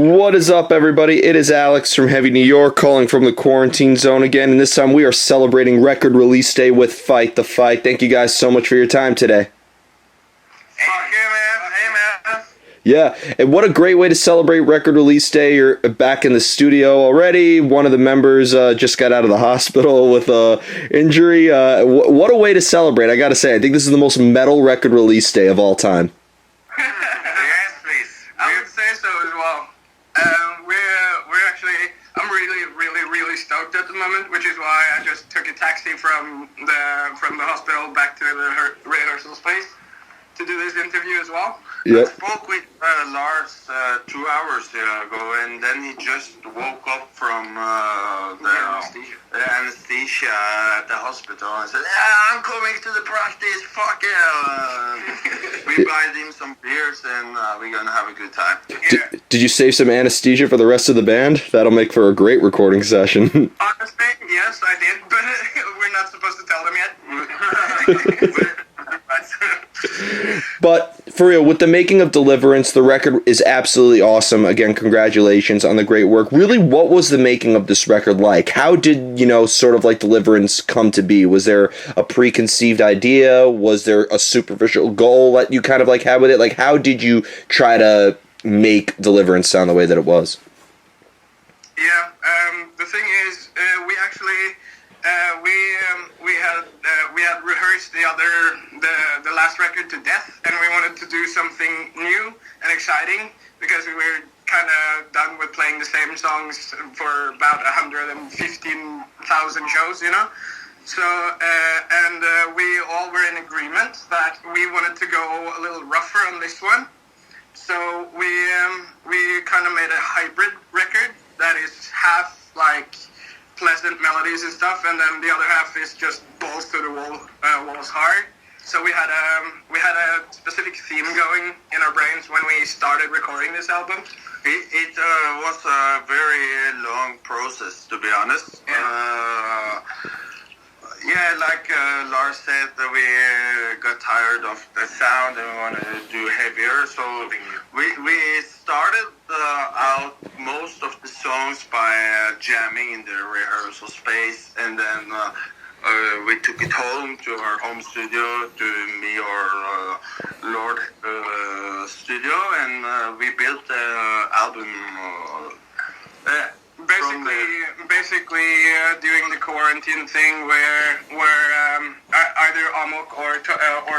What is up, everybody? It is Alex from Heavy New York calling from the quarantine zone again, and this time we are celebrating record release day with Fight the Fight. Thank you guys so much for your time today. Fuck yeah, man. Hey, man. Yeah, and what a great way to celebrate record release day. You're back in the studio already. One of the members just got out of the hospital with a injury. What a way to celebrate, I gotta say. I think this is the most metal record release day of all time. Yes, please. I would say so as well. We're actually, I'm really stoked at the moment, which is why I just took a taxi from the hospital back to the rehearsal space to do this interview as well. Yep. I spoke with Lars 2 hours ago, and then he just woke up from the anesthesia at the hospital and said, "Yeah, I'm coming to the practice, fuck yeah." We buy him some beers, and we're going to have a good time. Yeah. Did you save some anesthesia for the rest of the band? That'll make for a great recording session. Honestly, yes, I did, but we're not supposed to tell them yet. But for real, with the making of Deliverance, the record is absolutely awesome. Again, congratulations on the great work. Really, what was the making of this record like? How did, sort of like Deliverance come to be? Was there a preconceived idea? Was there a superficial goal that you kind of like had with it? Like, how did you try to make Deliverance sound the way that it was? Yeah, the thing is, we actually we had rehearsed the last record to death, and we wanted to do something new and exciting because we were kind of done with playing the same songs for about 115,000 shows, So we all were in agreement that we wanted to go a little rougher on this one. So we kind of made a hybrid record that is half like pleasant melodies and stuff, and then the other half is just balls to the walls hard. So we had a specific theme going in our brains when we started recording this album. It was a very long process, to be honest. Yeah, like Lars said, we got tired of the sound and we wanted to do heavier. So we started out most of the songs by jamming in the rehearsal space, and then we took it home to our home studio, to me or Lord studio, and we built the album. Basically doing the quarantine thing where either Amok or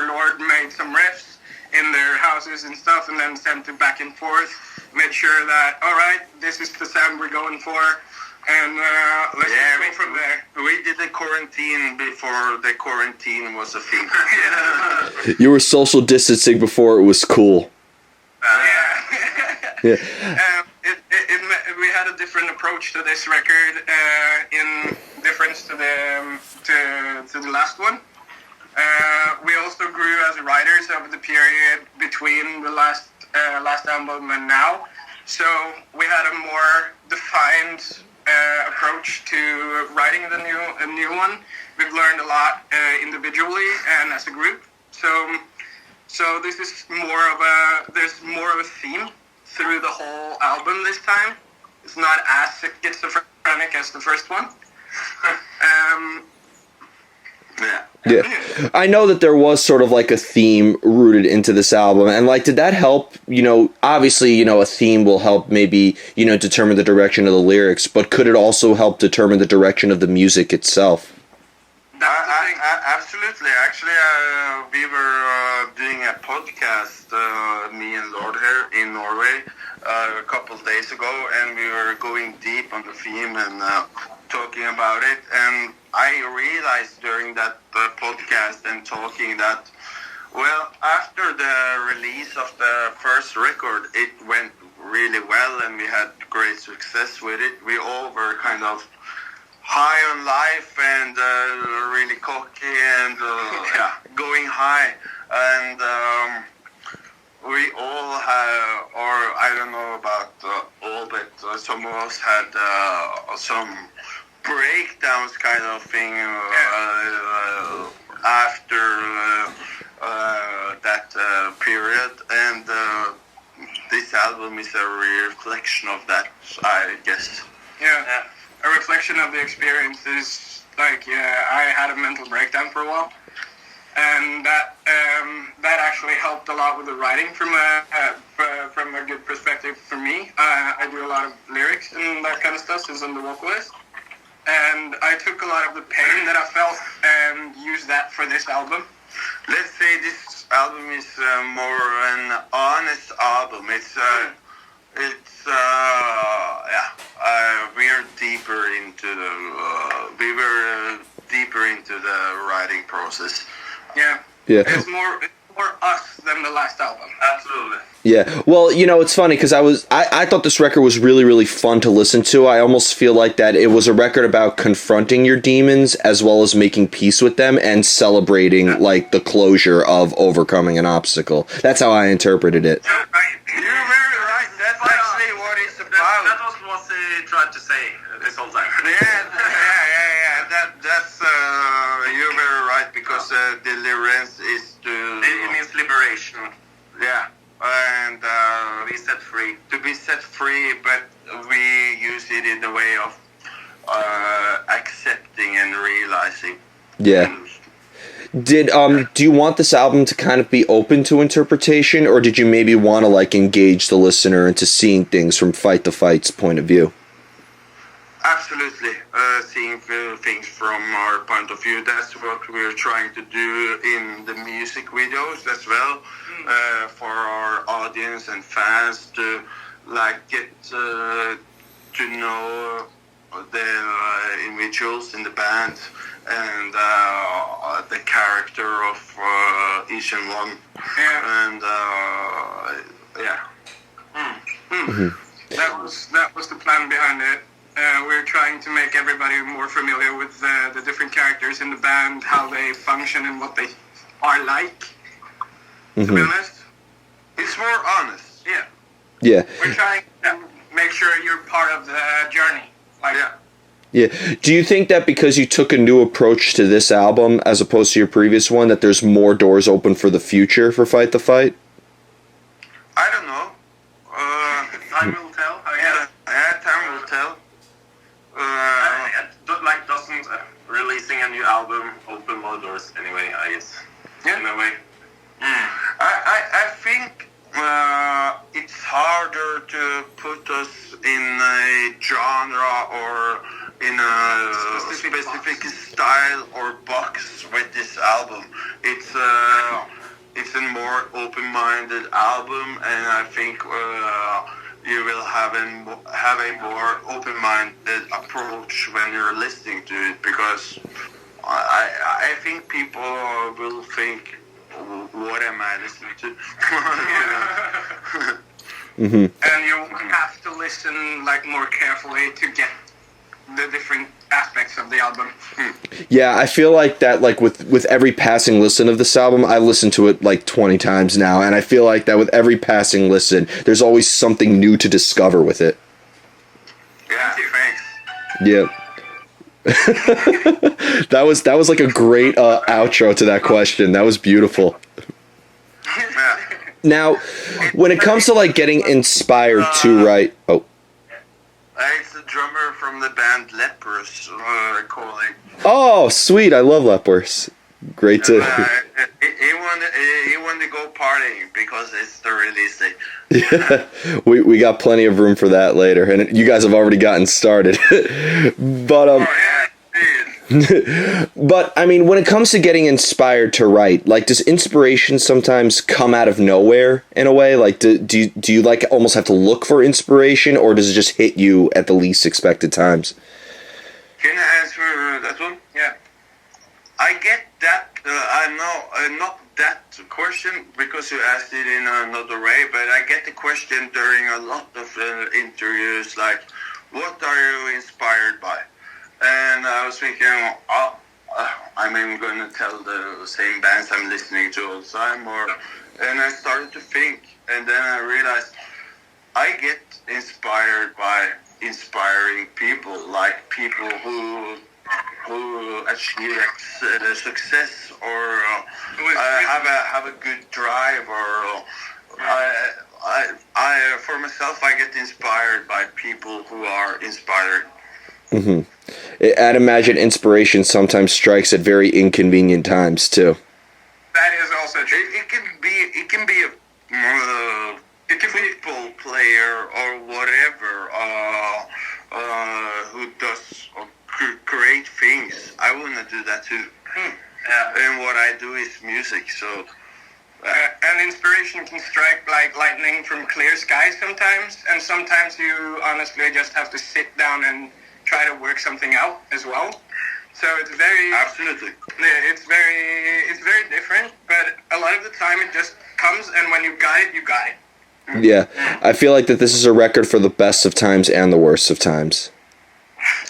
Lord made some riffs in their houses and stuff, and then sent it back and forth. Made sure that, all right, this is the sound we're going for, and let's go from there. We did the quarantine before the quarantine was a thing. You were social distancing before it was cool. Yeah. We had a different approach to this record in difference to the last one. We also grew as writers over the period between the last album and now. So we had a more defined approach to writing the new one. We've learned a lot individually and as a group. So this is there's more of a theme through the whole album this time. It's not as schizophrenic as the first one. Yeah. I know that there was sort of like a theme rooted into this album, and like, did that help? Obviously, a theme will help maybe, determine the direction of the lyrics, but could it also help determine the direction of the music itself? Absolutely. Actually, we were doing a podcast, me and Lord here in Norway, a couple of days ago, and we were going deep on the theme and talking about it. And I realized during that podcast and talking that, well, after the release of the first record, it went really well and we had great success with it. We all were kind of high on life and really cocky and going high, and we all have, or I don't know about all, but some of us had some breakdowns kind of thing after that period, and this album album is a reflection of that, I guess. Yeah. A reflection of the experience is like, I had a mental breakdown for a while, and that actually helped a lot with the writing from a good perspective for me. I do a lot of lyrics and that kind of stuff since I'm the vocalist, and I took a lot of the pain that I felt and used that for this album. Let's say this album is more an honest album. We are deeper into we were deeper into the writing process. Yeah. It's more us than the last album. Absolutely. Yeah. Well, it's funny because I thought this record was really, really fun to listen to. I almost feel like that it was a record about confronting your demons as well as making peace with them and celebrating like the closure of overcoming an obstacle. That's how I interpreted it. You're very right. That's actually what it's about. That was what he tried to say this whole time. Yeah. That's you're very right because deliverance is It means liberation. Yeah. And To be set free. to be set free, but we use it in the way of accepting and realizing. Yeah. Do you want this album to kind of be open to interpretation, or did you maybe want to like engage the listener into seeing things from Fight the Fight's point of view? Absolutely, seeing things from our point of view. That's what we're trying to do in the music videos as well, for our audience and fans to like get to know the individuals in the band and the character of each and one. Yeah. And yeah. That was the plan behind it. We're trying to make everybody more familiar with the different characters in the band, how they function and what they are like. To be honest, It's more honest. yeah. Yeah. We're trying to make sure you're part of the journey. Like, Yeah. Yeah. Do you think that because you took a new approach to this album as opposed to your previous one, that there's more doors open for the future for Fight the Fight? I don't know. Time will tell, I guess. Time will tell. Doesn't releasing a new album open more doors anyway, I guess. Yeah. In a way. I think it's harder to put us in a genre or in a specific style or box with this album. It's a more open-minded album, and I think you will have a more open-minded approach when you're listening to it, because I think people will think, what am I listening to? and you have to listen like more carefully to get the different aspects of the album. Yeah, I feel like that, like with every passing listen of this album, I listened to it like 20 times now, and I feel like that with every passing listen, there's always something new to discover with it. Yeah, thanks. Yeah. that was like a great outro to that question. That was beautiful. Yeah. Now, when it comes to like getting inspired to write, It's the drummer from the band Lepers calling. Oh, sweet! I love Lepers. Great to. He wanted to go partying because it's the release date. Yeah, we got plenty of room for that later, and you guys have already gotten started. But but I mean, when it comes to getting inspired to write, like, does inspiration sometimes come out of nowhere in a way? Like, do you like almost have to look for inspiration, or does it just hit you at the least expected times? Can I answer that one? Yeah. I get that. I know not that question because you asked it in another way, but I get the question during a lot of interviews, like, what are you inspired by? And I was thinking, I'm going to tell the same bands I'm listening to all the time, and I started to think, and then I realized I get inspired by inspiring people, like people who achieve success or have a good drive, or for myself, I get inspired by people who are inspired. Hmm. I'd imagine inspiration sometimes strikes at very inconvenient times too. That is also true. It can be a football player or whatever who does great things. I want to do that too. And what I do is music, so. And inspiration can strike like lightning from clear skies sometimes, and sometimes you honestly just have to sit down and try to work something out as well. So it's very Absolutely. it's very different, but a lot of the time it just comes, and when you got it, you got it. Yeah, I feel like that this is a record for the best of times and the worst of times.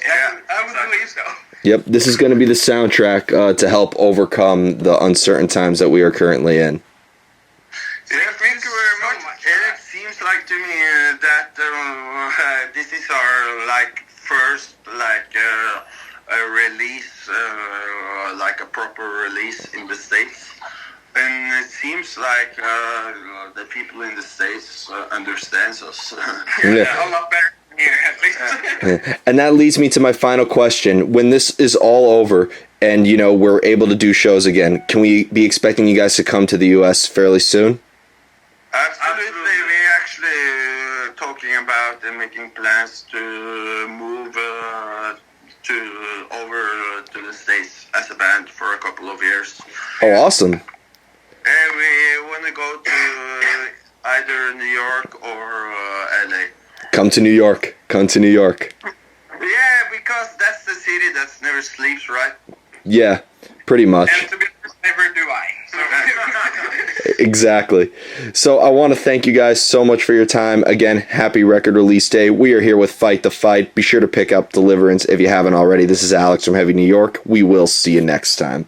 Yeah, I would believe so. Yep, this is going to be the soundtrack to help overcome the uncertain times that we are currently in. Yeah, thank you very much. It seems like to me that this is our first release, like a proper release in the States. And it seems like the people in the States understands us. A lot better than here, at least. And that leads me to my final question. When this is all over and, we're able to do shows again, can we be expecting you guys to come to the U.S. fairly soon? Absolutely. We're actually talking about and making plans to move over to the States as a band for a couple of years. Oh, awesome. And we want to go to either New York or LA. Come to New York. Come to New York. Yeah, because that's the city that never sleeps, right? Yeah, pretty much. And to be honest, never do I. So. Exactly. So I want to thank you guys so much for your time. Again, happy record release day. We are here with Fight the Fight. Be sure to pick up Deliverance if you haven't already. This is Alex from Heavy New York. We will see you next time.